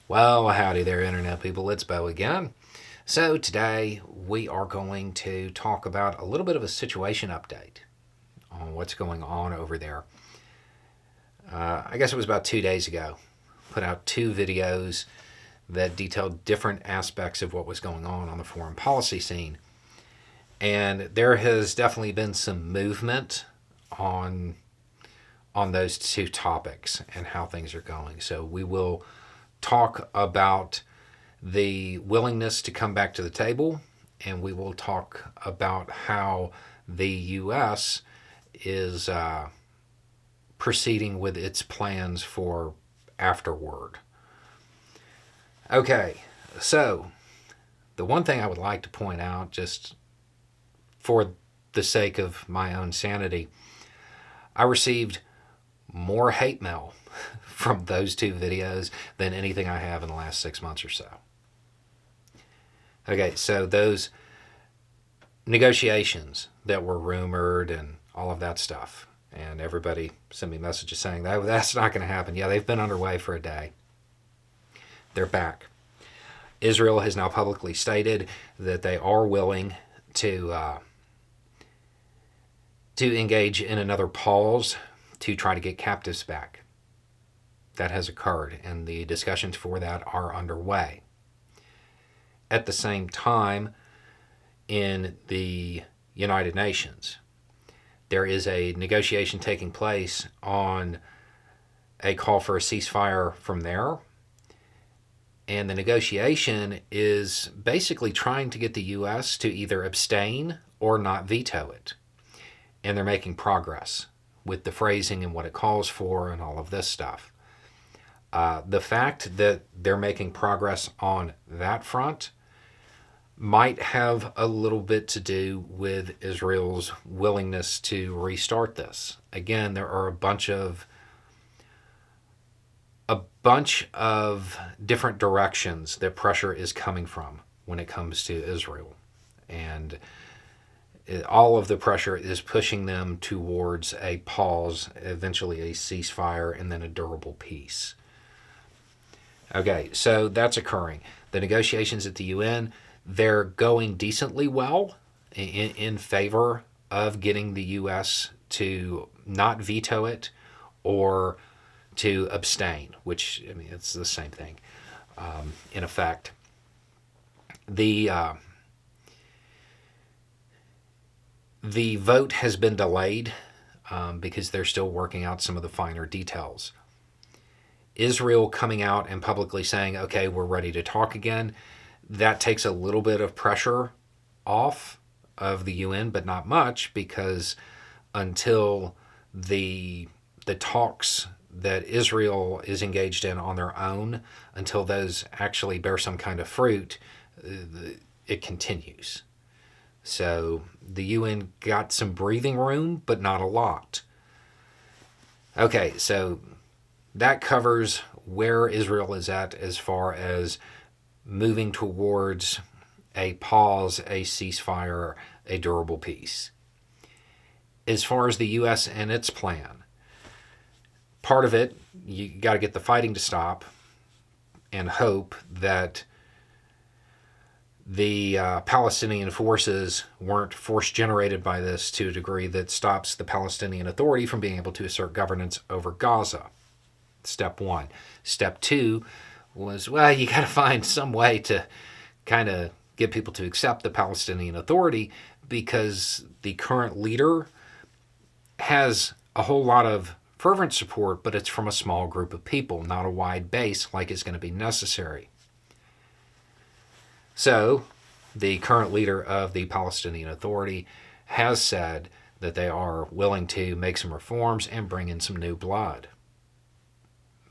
Well, howdy there, Internet people. It's Bo again. So, today we are going to talk about a little bit of a situation update on what's going on over there. I guess it was about 2 days ago. Put out two videos that detailed different aspects of what was going on the foreign policy scene. And there has definitely been some movement on those two topics and how things are going. So, we will talk about the willingness to come back to the table, and we will talk about how the U.S. is proceeding with its plans for afterward. Okay, so the one thing I would like to point out, just for the sake of my own sanity, I received more hate mail from those two videos than anything I have in the last 6 months or so. Okay, so those negotiations that were rumored and all of that stuff, and everybody sent me messages saying that's not going to happen. Yeah, they've been underway for a day. They're back. Israel has now publicly stated that they are willing to engage in another pause to try to get captives back. That has occurred, and the discussions for that are underway. At the same time, in the United Nations, there is a negotiation taking place on a call for a ceasefire from there. And the negotiation is basically trying to get the U.S. to either abstain or not veto it. And they're making progress with the phrasing and what it calls for and all of this stuff. The fact that they're making progress on that front might have a little bit to do with Israel's willingness to restart this. Again, there are a bunch of different directions that pressure is coming from when it comes to Israel. And all of the pressure is pushing them towards a pause, eventually a ceasefire, and then a durable peace. Okay, so that's occurring. The negotiations at the UN, they're going decently well in favor of getting the U.S. to not veto it or to abstain, which, I mean, it's the same thing in effect. The vote has been delayed because they're still working out some of the finer details. Israel coming out and publicly saying, okay, we're ready to talk again, that takes a little bit of pressure off of the UN, but not much, because until the talks that Israel is engaged in on their own, until those actually bear some kind of fruit, it continues. So the UN got some breathing room, but not a lot. Okay, so that covers where Israel is at as far as moving towards a pause, a ceasefire, a durable peace. As far as the U.S. and its plan, part of it, you got to get the fighting to stop and hope that the Palestinian forces weren't force-generated by this to a degree that stops the Palestinian Authority from being able to assert governance over Gaza. Step one. Step two was, well, you got to find some way to kind of get people to accept the Palestinian Authority, because the current leader has a whole lot of fervent support, but it's from a small group of people, not a wide base like is going to be necessary. So, the current leader of the Palestinian Authority has said that they are willing to make some reforms and bring in some new blood.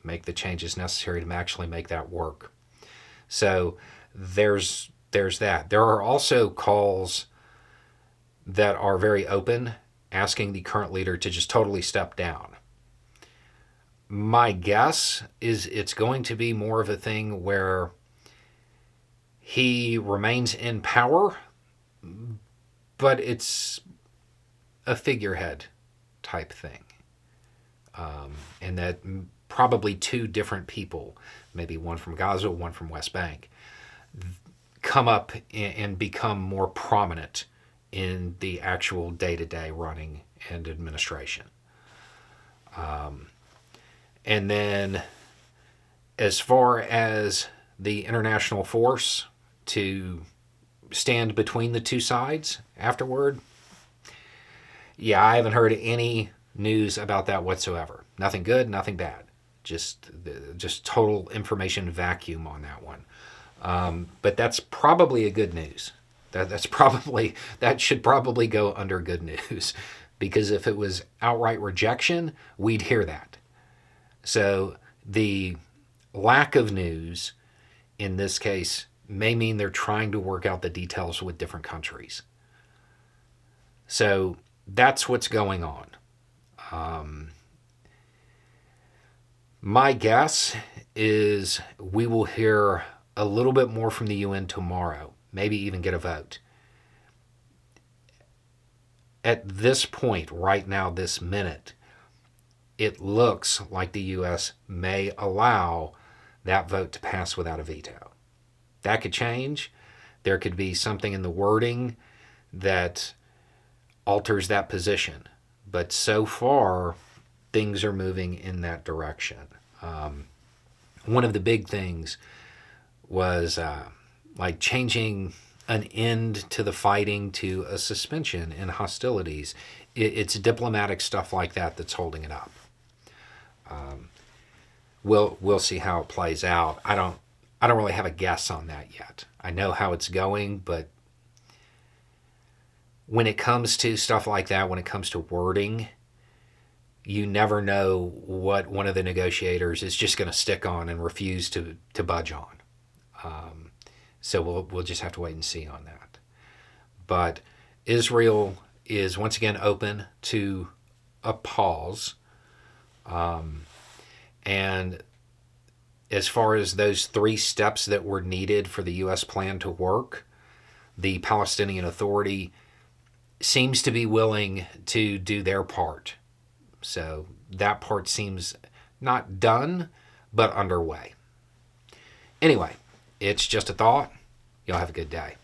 Make the changes necessary to actually make that work. So there's that. There are also calls that are very open, asking the current leader to just totally step down. My guess is it's going to be more of a thing where he remains in power, but it's a figurehead type thing. And that probably two different people maybe one from Gaza, one from West Bank, come up and become more prominent in the actual day-to-day running and administration. And then as far as the international force to stand between the two sides afterward, yeah, I haven't heard any news about that whatsoever. Nothing good, nothing bad. Just total information vacuum on that one. But that's probably a good news. That should probably go under good news, because if it was outright rejection, we'd hear that. So the lack of news in this case may mean they're trying to work out the details with different countries. So that's what's going on. My guess is we will hear a little bit more from the UN tomorrow, maybe even get a vote. At this point, right now, this minute, it looks like the U.S. may allow that vote to pass without a veto. That could change. There could be something in the wording that alters that position. But so far, things are moving in that direction. One of the big things was like changing an end to the fighting to a suspension in hostilities. It's diplomatic stuff like that that's holding it up. We'll see how it plays out. I don't really have a guess on that yet. I know how it's going, but when it comes to stuff like that, when it comes to wording, you never know what one of the negotiators is just going to stick on and refuse to budge on. So we'll just have to wait and see on that. But Israel is once again open to a pause. And as far as those 3 steps that were needed for the U.S. plan to work, the Palestinian Authority seems to be willing to do their part. So that part seems not done, but underway. Anyway, it's just a thought. Y'all have a good day.